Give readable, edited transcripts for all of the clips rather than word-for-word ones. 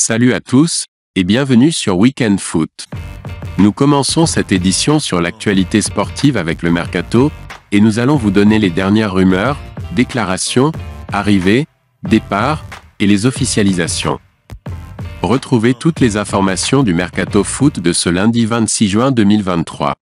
Salut à tous, et bienvenue sur Weekend Foot. Nous commençons cette édition sur l'actualité sportive avec le Mercato, et nous allons vous donner les dernières rumeurs, déclarations, arrivées, départs, et les officialisations. Retrouvez toutes les informations du Mercato Foot de ce lundi 26 juin 2023.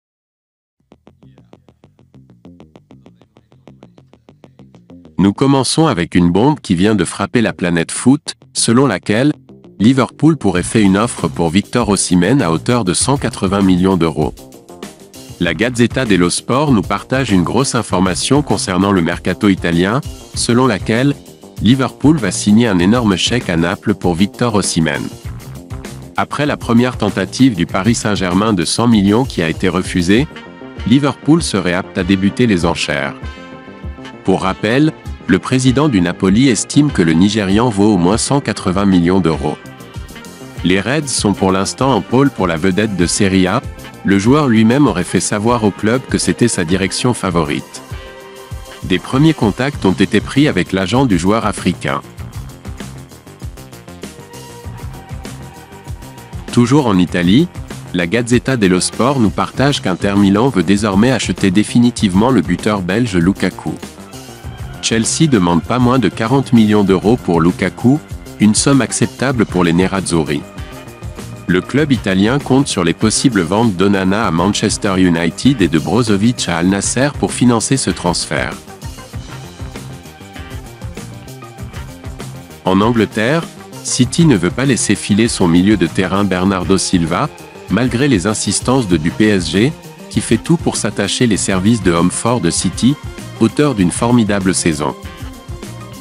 Nous commençons avec une bombe qui vient de frapper la planète foot, selon laquelle Liverpool pourrait faire une offre pour Victor Osimhen à hauteur de 180 millions d'euros. La Gazzetta dello Sport nous partage une grosse information concernant le mercato italien, selon laquelle Liverpool va signer un énorme chèque à Naples pour Victor Osimhen. Après la première tentative du Paris Saint-Germain de 100 millions qui a été refusée, Liverpool serait apte à débuter les enchères. Pour rappel, le président du Napoli estime que le Nigérian vaut au moins 180 millions d'euros. Les Reds sont pour l'instant en pôle pour la vedette de Serie A, le joueur lui-même aurait fait savoir au club que c'était sa direction favorite. Des premiers contacts ont été pris avec l'agent du joueur africain. Toujours en Italie, la Gazzetta dello Sport nous partage qu'Inter Milan veut désormais acheter définitivement le buteur belge Lukaku. Chelsea demande pas moins de 40 millions d'euros pour Lukaku, une somme acceptable pour les Nerazzurri. Le club italien compte sur les possibles ventes d'Onana à Manchester United et de Brozovic à Al Nassr pour financer ce transfert. En Angleterre, City ne veut pas laisser filer son milieu de terrain Bernardo Silva, malgré les insistances du PSG, qui fait tout pour s'attacher les services de homme fort de City, auteur d'une formidable saison.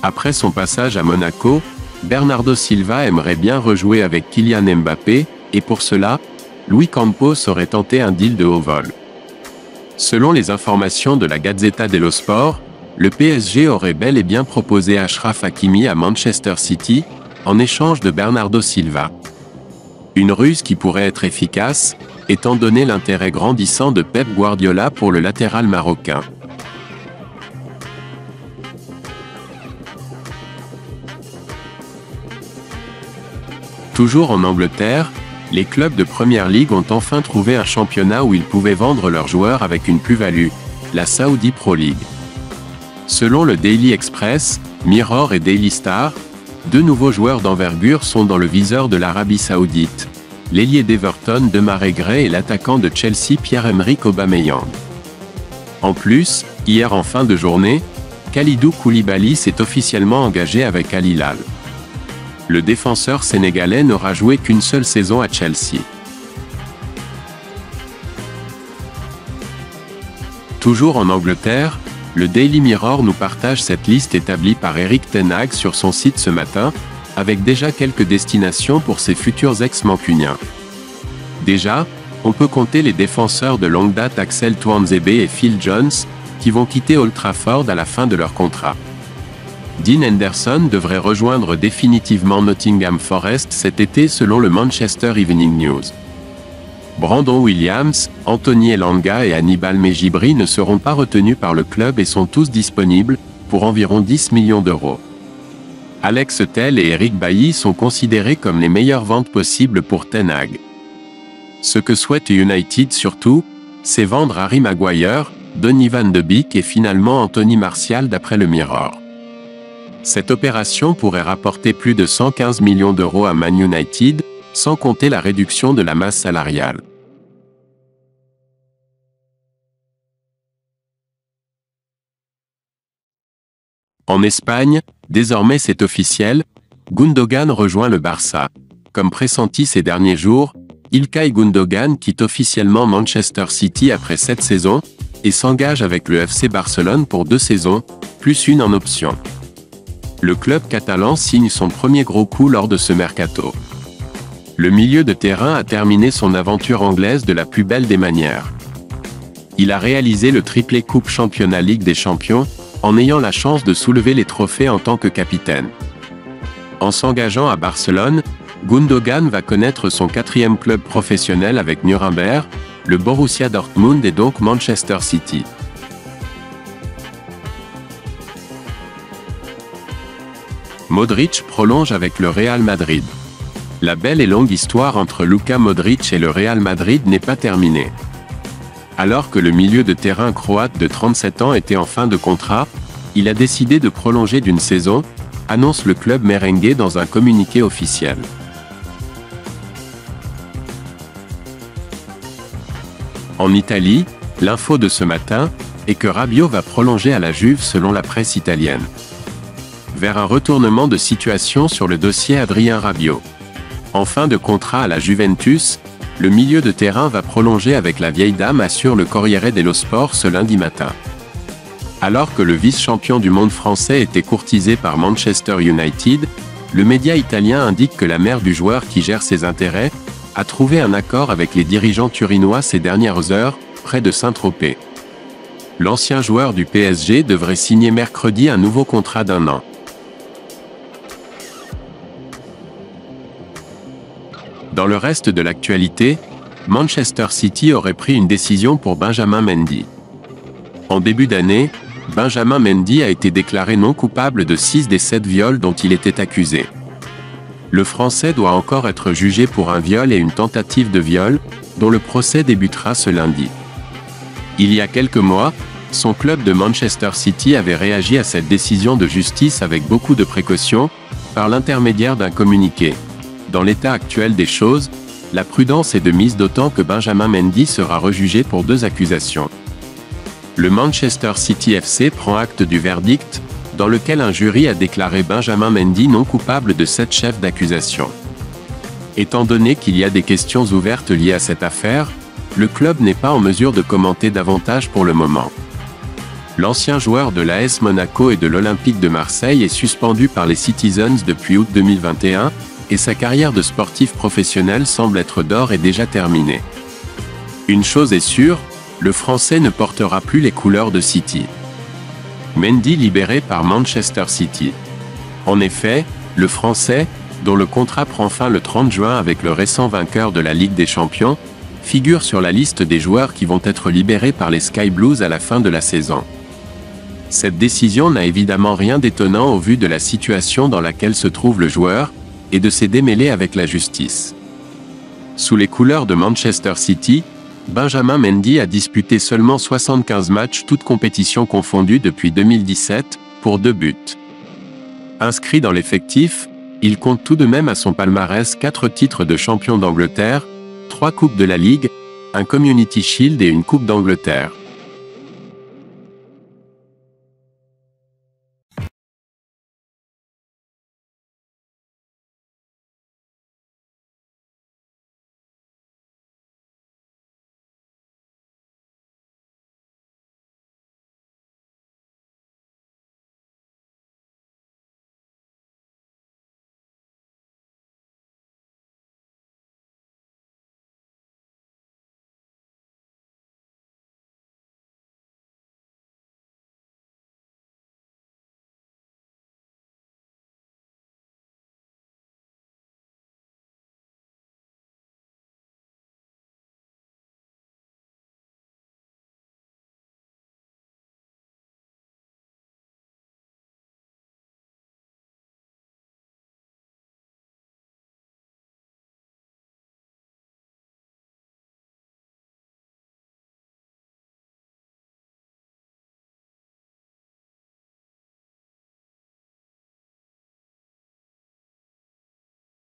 Après son passage à Monaco, Bernardo Silva aimerait bien rejouer avec Kylian Mbappé, et pour cela, Luis Campos aurait tenté un deal de haut vol. Selon les informations de la Gazzetta dello Sport, le PSG aurait bel et bien proposé Achraf Hakimi à Manchester City, en échange de Bernardo Silva. Une ruse qui pourrait être efficace, étant donné l'intérêt grandissant de Pep Guardiola pour le latéral marocain. Toujours en Angleterre, les clubs de Première Ligue ont enfin trouvé un championnat où ils pouvaient vendre leurs joueurs avec une plus-value, la Saudi Pro League. Selon le Daily Express, Mirror et Daily Star, deux nouveaux joueurs d'envergure sont dans le viseur de l'Arabie Saoudite, l'ailier d'Everton Demarai Gray et l'attaquant de Chelsea Pierre-Emerick Aubameyang. En plus, hier en fin de journée, Kalidou Koulibaly s'est officiellement engagé avec Al Hilal. Le défenseur sénégalais n'aura joué qu'une seule saison à Chelsea. Toujours en Angleterre, le Daily Mirror nous partage cette liste établie par Erik ten Hag sur son site ce matin, avec déjà quelques destinations pour ses futurs ex-mancuniens. Déjà, on peut compter les défenseurs de longue date Axel Tuanzebe et Phil Jones, qui vont quitter Old Trafford à la fin de leur contrat. Dean Henderson devrait rejoindre définitivement Nottingham Forest cet été selon le Manchester Evening News. Brandon Williams, Anthony Elanga et Hannibal Mejibri ne seront pas retenus par le club et sont tous disponibles, pour environ 10 millions d'euros. Alex Tell et Eric Bailly sont considérés comme les meilleures ventes possibles pour Ten Hag. Ce que souhaite United surtout, c'est vendre Harry Maguire, Donny van de Beek et finalement Anthony Martial d'après le Mirror. Cette opération pourrait rapporter plus de 115 millions d'euros à Man United, sans compter la réduction de la masse salariale. En Espagne, désormais c'est officiel, Gundogan rejoint le Barça. Comme pressenti ces derniers jours, Ilkay Gundogan quitte officiellement Manchester City après 7 saisons, et s'engage avec le FC Barcelone pour 2 saisons, plus une en option. Le club catalan signe son premier gros coup lors de ce mercato. Le milieu de terrain a terminé son aventure anglaise de la plus belle des manières. Il a réalisé le triplé Coupe Championnat Ligue des Champions, en ayant la chance de soulever les trophées en tant que capitaine. En s'engageant à Barcelone, Gundogan va connaître son 4e club professionnel avec Nuremberg, le Borussia Dortmund et donc Manchester City. Modric prolonge avec le Real Madrid. La belle et longue histoire entre Luka Modric et le Real Madrid n'est pas terminée. Alors que le milieu de terrain croate de 37 ans était en fin de contrat, il a décidé de prolonger d'une saison, annonce le club merengue dans un communiqué officiel. En Italie, l'info de ce matin est que Rabiot va prolonger à la Juve selon la presse italienne. Vers un retournement de situation sur le dossier Adrien Rabiot. En fin de contrat à la Juventus, le milieu de terrain va prolonger avec la vieille dame, assure le Corriere dello Sport ce lundi matin. Alors que le vice-champion du monde français était courtisé par Manchester United, le média italien indique que la mère du joueur qui gère ses intérêts a trouvé un accord avec les dirigeants turinois ces dernières heures, près de Saint-Tropez. L'ancien joueur du PSG devrait signer mercredi un nouveau contrat d'1 an. Dans le reste de l'actualité, Manchester City aurait pris une décision pour Benjamin Mendy. En début d'année, Benjamin Mendy a été déclaré non coupable de 6 des 7 viols dont il était accusé. Le Français doit encore être jugé pour un viol et une tentative de viol, dont le procès débutera ce lundi. Il y a quelques mois, son club de Manchester City avait réagi à cette décision de justice avec beaucoup de précautions, par l'intermédiaire d'un communiqué. Dans l'état actuel des choses, la prudence est de mise, d'autant que Benjamin Mendy sera rejugé pour 2 accusations. Le Manchester City FC prend acte du verdict, dans lequel un jury a déclaré Benjamin Mendy non coupable de 7 chefs d'accusation. Étant donné qu'il y a des questions ouvertes liées à cette affaire, le club n'est pas en mesure de commenter davantage pour le moment. L'ancien joueur de l'AS Monaco et de l'Olympique de Marseille est suspendu par les Citizens depuis août 2021, et sa carrière de sportif professionnel semble être d'ores et déjà terminée. Une chose est sûre, le Français ne portera plus les couleurs de City. Mendy libéré par Manchester City. En effet, le Français, dont le contrat prend fin le 30 juin avec le récent vainqueur de la Ligue des Champions, figure sur la liste des joueurs qui vont être libérés par les Sky Blues à la fin de la saison. Cette décision n'a évidemment rien d'étonnant au vu de la situation dans laquelle se trouve le joueur, et de ses démêlés avec la justice. Sous les couleurs de Manchester City, Benjamin Mendy a disputé seulement 75 matchs toutes compétitions confondues depuis 2017, pour 2 buts. Inscrit dans l'effectif, il compte tout de même à son palmarès 4 titres de champion d'Angleterre, 3 coupes de la Ligue, un Community Shield et une Coupe d'Angleterre.